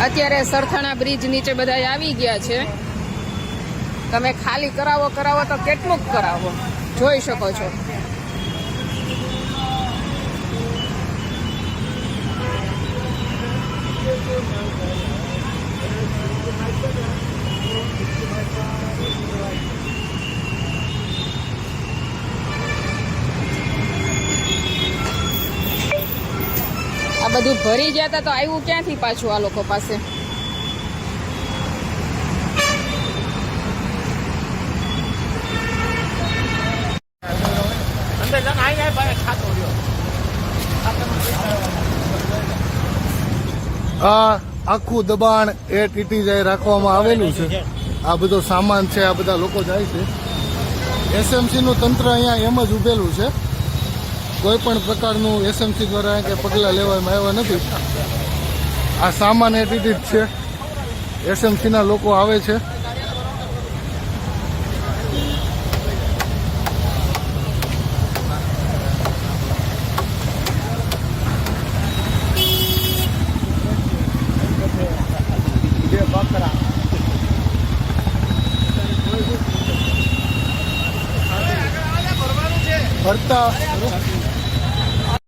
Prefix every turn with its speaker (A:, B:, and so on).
A: અત્યારે સરથાણા બ્રિજ નીચે બધા આવી ગયા છે. તમે ખાલી કરાવો તો કેટલું કરાવો જોઈ શકો છો. આ બધું ભરી ગયા હતા તો આવ્યું ક્યાંથી પાછું આ લોકો પાસે?
B: આ આખું દબાણ એ ટીટી જાય રાખવામાં આવેલું છે. આ બધો સામાન છે, આ બધા લોકો જાય છે. એસએમસી નું તંત્ર અહીંયા એમ જ ઉભેલું છે. કોઈ પણ પ્રકારનું એસએમસી દ્વારા કે પગલાં લેવામાં આવ્યા નથી. આ સામાન એ ટીટી જ છે. એસએમસી ના લોકો આવે છે. ભરતા